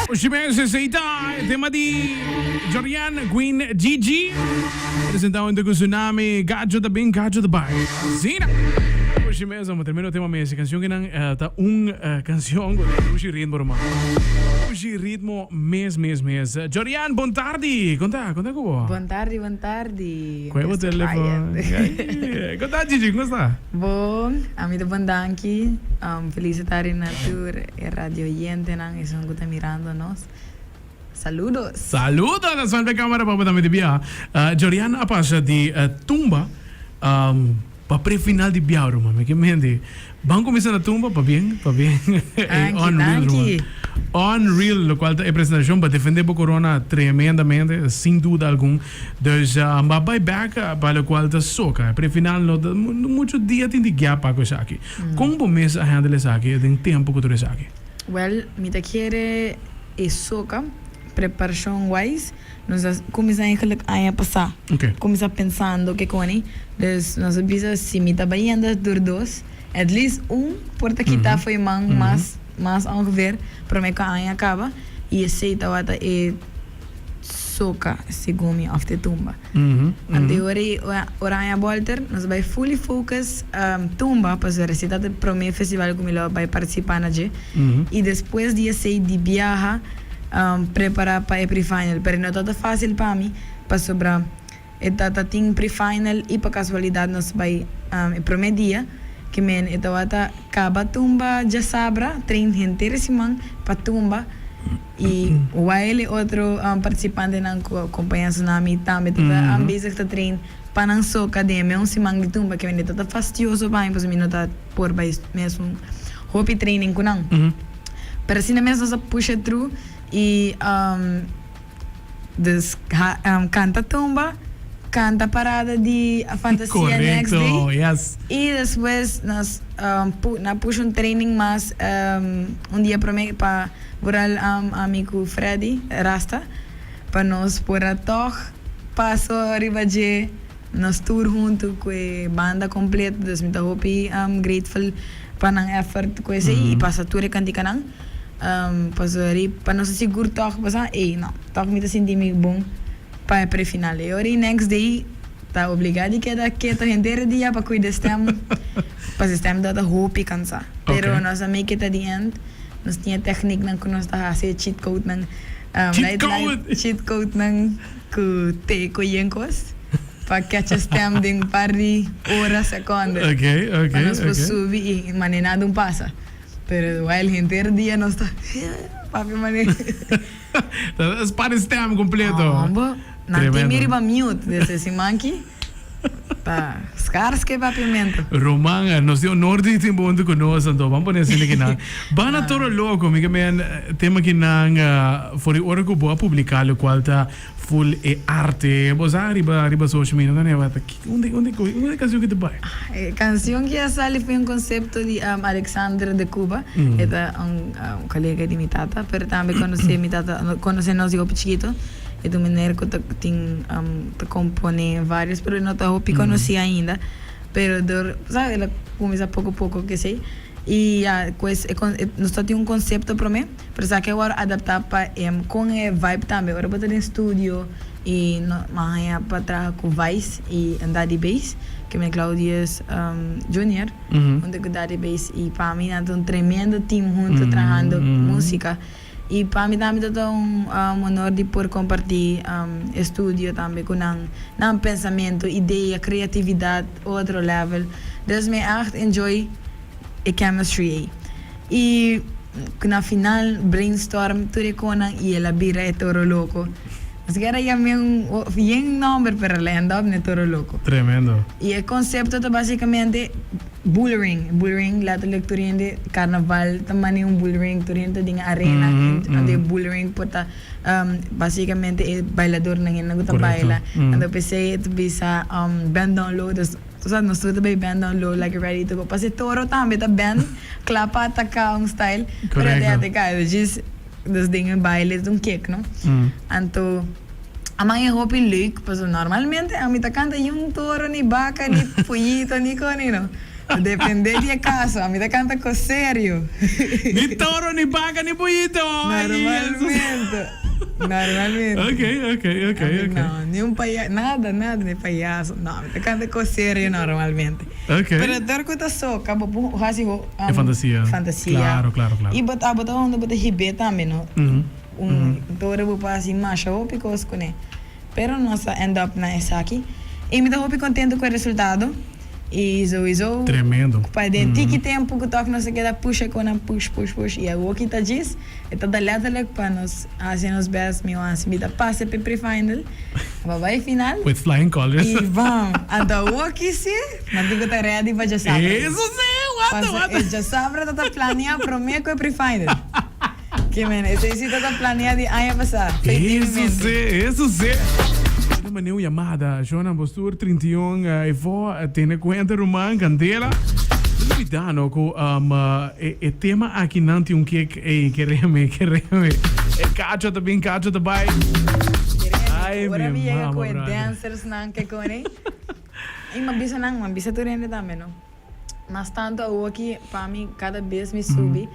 Oshimese Seita, tema di Jorian Queen Gigi. Presentando com Tsunami, Gajo da Bing, Gajo da Bai. Zina. Oshimese, mo termino o tema mese. Canção que não tá canção com o ritmo romano. O ritmo mês. Jorian, bom tarde. Conta como? Buon tardi. Qual é o telefone? Conta Gigi, como está? Bom, amigo bom danki. Felicitare na tour e radio oyente nang isang guta mirando nos. Saludos na sua câmera para também de Bia. Jorian apasa di tumba para pré-final de Bia, mano. Que mente. Vamos começar na tumba para bem. Unreal, lo qual é apresentação para defender o corona tremendamente, sem dúvida alguma. Então, vai back para o qual está soca. Pré-final, muito dia tem de guiar para isso aqui. Como começa a handle isso aqui? Tem tempo que tu isso aqui? Well, me te quer e soca. Preparação wise, nós começamos a passar. Okay. Começamos pensando que coni, dus nós bisa se me tá baiando door dois, at least porta kita foi mas ongeveer para me que acaba e aceita wata e soca segumi of the tumba. Ante ora volter, nós vai fully focus tumba para a recita para o festival como ele vai participar na e depois de sei de viajar preparar para o pre-final, pero não é fácil para mim, para sobrar tem pre-final e para casualidade nós vai o primeiro dia que men então acaba tumba já sabra trein interessimang para tumba e while outro participante na companhia Tsunami também tá ambisa que trein para não só academia simang de tumba que men tá fastioso para mim não por mesmo hobby training com não pero assim mesmo nós puxa through e canta tumba, canta parada de a fantasia Correcto, next day. Yes. E depois nós puxa training mais dia para oral amigo Freddy Rasta para nós por a toch passo arriba de nós tour junto com a banda completa, dus me hopi grateful para ang effort ko e passa tour e cantica nang pasori para não se seguro toque passar não toque me tá sentindo bom para pré-final e ori next day tá obrigado que dar quieto inteiro dia para cuidar stem para stem data hope cansa pero nós make it at the end nós tinha técnica nang nós tá fazer cheat code nang cheat code nang ku te ko yenkos para catch stem ding pari horas segundos para nós subir e manenado passa. Pero while inteiro dia não está papi mané es para stem completo não tem miriba mute desse manqui tá scars que papimento Roman nos deu norte tem bom de conosco então vamos poner assim aqui na bana toro louco me que men tema que na for o hora que vou publicar o qual tá full e arte vos arriba social media não é vata onde canção que te vai canção que sale foi conceito de Alexandre de Cuba é colega de minha tata pero também conhece nós de chiquito e do mineiro que tem compõe vários pero não tá hopi conheci ainda pero sabe ela começa pouco a pouco que sei e nós temos conceito para mim para saber que agora adaptar para com a vibe também agora botar em estúdio e mais para trabalhar com Vice e Daddy Bass que é Claudius Junior onde que Daddy Bass e para mim é um tremendo time junto trabalhando música e para mim também é honor de por compartilhar estúdio também com um pensamento ideia criatividade outro level dus me echt enjoy a chemistry e na final brainstorm tudo com e ela vira é toro louco mas era já bien nombre para lenda de toro louco tremendo e o conceito é basicamente bullring lá lectura de carnaval também bullring turista de arena de bullring porta basicamente é bailador na guta baila ando pensei bisa band down low nós tudo bem band down low like ready to go pase toro também tá band clapa ataca style pero de cá just das dingen baile kick não então a mãe hopi leuk, pues normalmente a mim tá canta toro ni vaca ni pollito ni coni não Depende de caso, a mí te canta con serio. Ni toro, ni vaca, ni pollito. Normalmente. Ok. No, ni un payaso, nada de payaso. No, a mí te canta con serio normalmente. Ok. Pero todo que está só, acaba por hasi É fantasia. Claro. E botar onde botar ribe também, não? Todo o passo macho ou picos com ele. Pero nossa end up na essa aqui. E me dá hope contente com o resultado. E isso. Tremendo. Para dentro que tempo que toque não se queda puxa com a push. E a o que tá diz, é toda letra para nós fazer nos best me once me dá passe para pre-final. Vai final. With flying colors. E vamos. Anda o que se, não digo tá ready para já saber. Isso sim, what? Já sabe tá planear para mim com o pre-final. Que mene, esse tá planear de ano passar. Isso sim. Uma new chamada, Joana Bostur 31, e vou ter conta romã candela. Cuidado com o tema aqui não tem que quereme. Cacho também. Ai, agora me chega com brother. dancers não que com ele. E uma bisa tu rende também, não? Mas tanto eu aqui para mim cada vez me subi,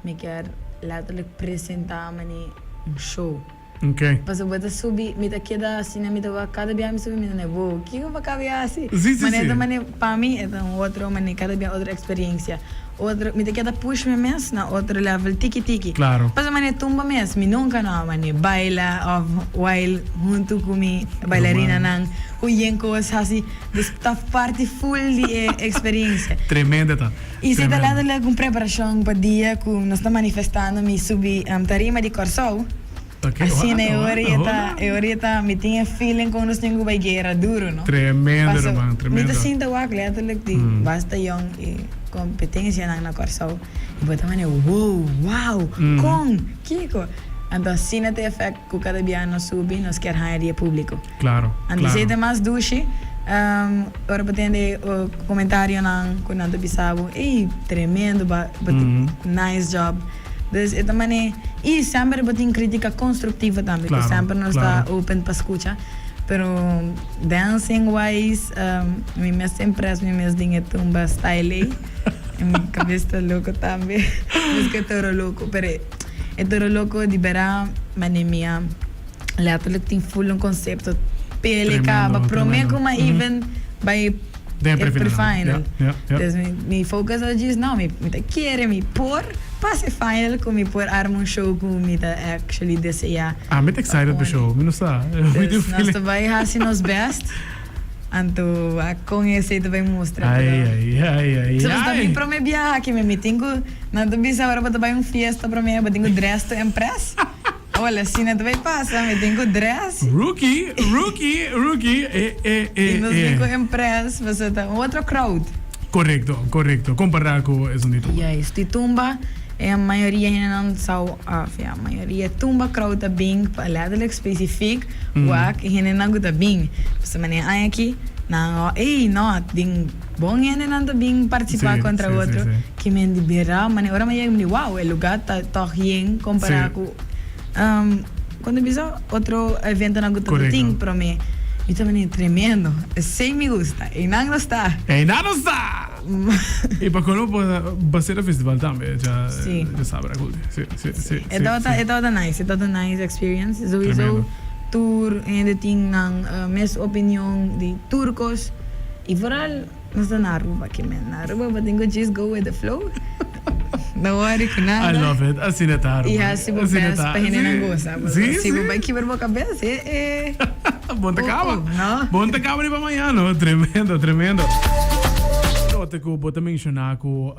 me quer letterlijk apresentar um show. Ok. Pas eu bota subir, me tá queda assim, me tá cada dia me subir, me tá vou, que eu vou caber assim. Sim. Mas para mim é outro, cada dia outra experiência. Outro, me tá queda push me mesmo na outro level, tiki. Claro. Pas eu tumba mesmo, me nunca não, baila while junto com mi bailarina nang, huyenko assim, tá parte full de experiência. Tremenda tá. E se tá lá com preparação para dia, com nós tá manifestando, me subir tarima de Corsol. Okay. Assim, eu orita, me tinha feeling como nós tínhamos uma guerra duro, não? Tremendo, irmão, tremendo. Me sinto letterlijk die basta young e competência na Corsol. E bota mane, wow, com, Kiko. Então, assim, não tem efeito que cada dia nós subi, nós quer raia público. Claro. Então, se tem mais duche, ora batendo o comentário com nada bisabo, tremendo, nice job. Dus ito man e sempre botin crítica construtiva também, claro, que sempre não está open para escutar. Pero dancing wise, me mesmo impress, me mesmo dinhe tumba style, minha cabeça louco também, música toro louco, pero é toro louco de vera manemia, letterlijk tem full um conceito, pele acaba, prometo uma even by pre-final. Dus me focus on diz não, me quer me por passe final com me por arma show com me actually deseja. I'm excited for show. Me não sabe. Nós vai assim nos best. Anto com esse tu vai mostrar. Ai. Só também para me viajar que me tenho não tu bisa agora para vai fiesta para mim, tenho dress to impress. Olha, assim não vai passar, me tenho dress. Rookie. E nós tenho impress, você tá outro crowd. Correcto. Comparar com esse nível. Yes, die tumba, a maioria não são, a maioria tumba crowd tá bem, letterlijk specifiek, wak, não gusta bem. Você maneira aqui, não, ding bom não tá bem participar contra outro, que me libera, mas agora me digo, wow, o lugar tá bem comparar com, quando bisa outro evento não gusta ting para mim. E também tremendo, sem me gusta, e não está. E para quando vai ser o festival também, já sabe, sim. É toda nice experience. Sowieso tour ainda tem minha opinião de turcos e vooral nós na Aruba que na Aruba but think just go with the flow. Não worry com nada. I love it. Assim é tá. E assim vou pensar para gente não gosta. Se vou vai quebrar a cabeça, Bom te acaba de para amanhã, não? Tremendo. Outra que eu vou mencionar que o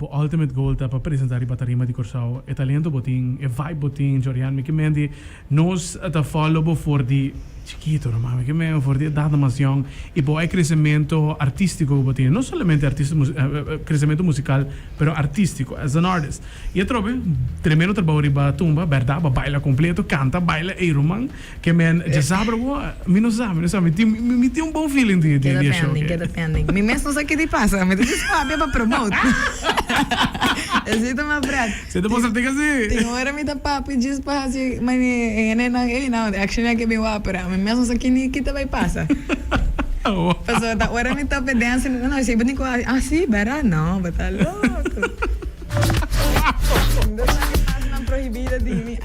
Ultimate Goal para apresentar a tarima de Corsol é talento botin, é vibe botin, Jorian, que mendi nós a follow for the chiquito, mamá, que me for the data mais young e boa crescimento artístico botin, não somente crescimento musical, pero artístico as an artist. E eu trobe tremendo trabalho riba tumba, verdade, baila completo, canta, baila e roman, que men já sabe, me não sabe, me tem bom feeling de show. Queda pending. Me mesmo não sei o que te passa, me diz para promote. Esse tá mais prato. Você tá posso ter assim? Tem hora me dá papo e diz para assim, mas não, actually é que me ópera, mas mesmo isso aqui nem que vai passar. Oh, Pas ahora me tope dancing. No, si iba ko, sí, ¿verdad? No, bata loco. Hindi na kita ng prohibida din.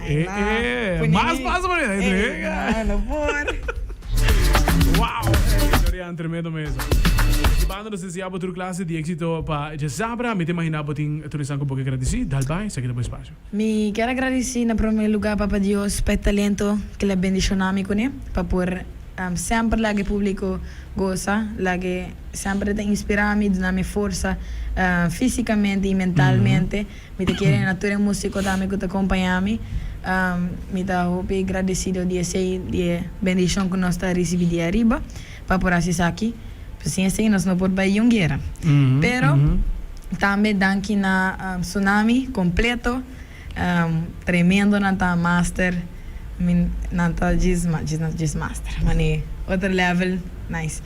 Más paso por ahí. No, por. Wow! Jorian, tremendo mesmo. Ibando se siamo tur classe di éxito pa Jazabra, me te imaginavo tin turisang ko porque agradeci, dalbai, sa kita po espacio. Mi quero agradecer na primeiro lugar para Deus pelo talento que ele bendicionou me com ele, para por sempre lá que público goza, lá que sempre te inspira me, dá me força fisicamente e mentalmente. Me te querem na tua música também que te acompanha me. Me dá hope agradecido de esse de bendição que nós está recebendo de arriba, para por assim aqui. Paciência, nós não podemos ir guerra. Pero também danke na tsunami completo, tremendo na ta master, na ta giz master, mani outro level, nice.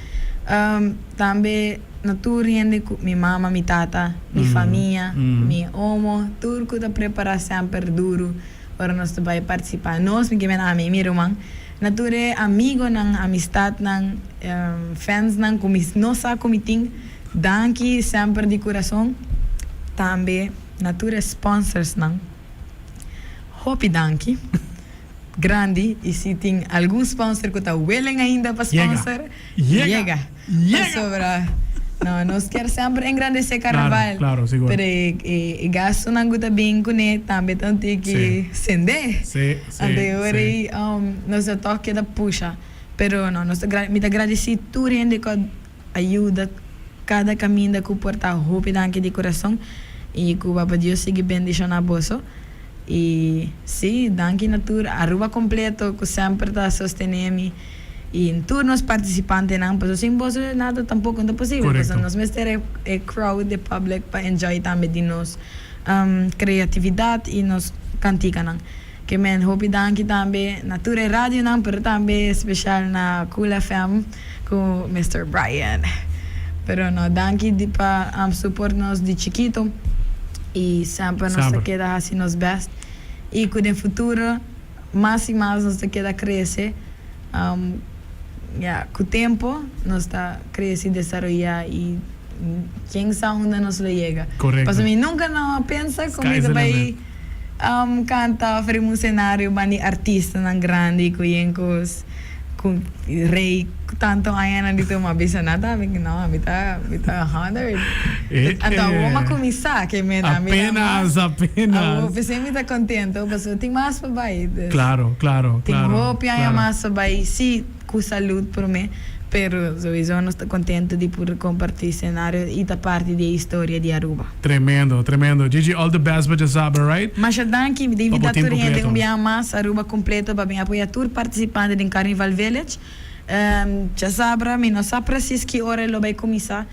Também na tour rende mi mama, mi tata, mi família, mi homo, tudo que tá preparar sempre duro, para nós também participar. Nós me querem a mim, mi irmão. Nature amigo ng amistad ng fans ng nossa comiting danke sempre de coração também nature sponsors ng hope danke grande e se tem algum sponsor que tá willing ainda para sponsor llega sobra no nos quer sempre engrandecer carnaval claro seguro pero gasto ng guta bem com ele também tanto que sende ante ori nos toque da puxa pero no nos me agradeci tudo gente que ajuda cada caminho que porta hope danke de coração e que o Papa Deus siga bendicionar bolso e sim danke natura aruba completo que sempre está sostenendo e em todos os participantes não porque sem bolso nada tampouco não é possível porque nós mestre é crowd de public para enjoy também de nos criatividade e nos cantica não que men hope danke também natura rádio não pero também especial na Cool FM com Mr. Brian pero no danke de para support nos de chiquito e sempre nos queda assim nos best e que no futuro mais e mais nos queda crescer com o tempo nos está crescendo e desarrollar e quem sabe onde nos chega. Correto. Mas mim nunca não pensa como vai cantar para um cenário bani artista não grande com rei tanto ayan dito mabisa nada porque não me tá 100 então vamos começar que me apenas você me tá contento mas tem mais para vai claro tem hope mais para vai sim com saúde por mim pero eu não estou contente de poder compartilhar cenário e da parte da história de Aruba. Tremendo. Gigi, all the best para Jazabra, right? Mas danke, David Aturian, de mais Aruba completo para apoiar tour participante do Carnival Village. Jazabra, não sabe precis que hora ele vai começar.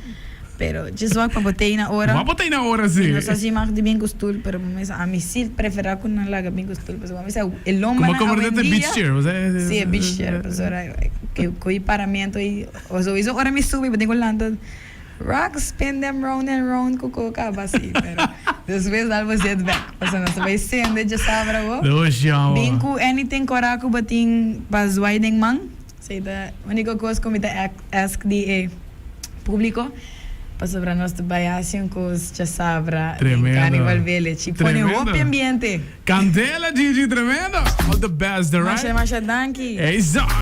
Pero just wag pabotay na hora. Mapotay na hora sim. Não sei se mais de bem gostou, pero a mim sim preferir com não laga bem gostou, mas vamos ver el lomba na como de beach chair, sim, beach chair, mas ora que coi paramento e oso isso ora me subi, tenho lando rock spin them round and round kuko ka basi, pero después algo set back. Pasa não vai sendo de sabra wo. Bem ku anything koraku bating pas winding mang. Say the único coisa como da ask the público. Passa para nós trabalhar com os Jazabra em Carnival Village. Põe outro ambiente. Candela, Gigi, tremendo. All the best, right? Masha, danke. É isso.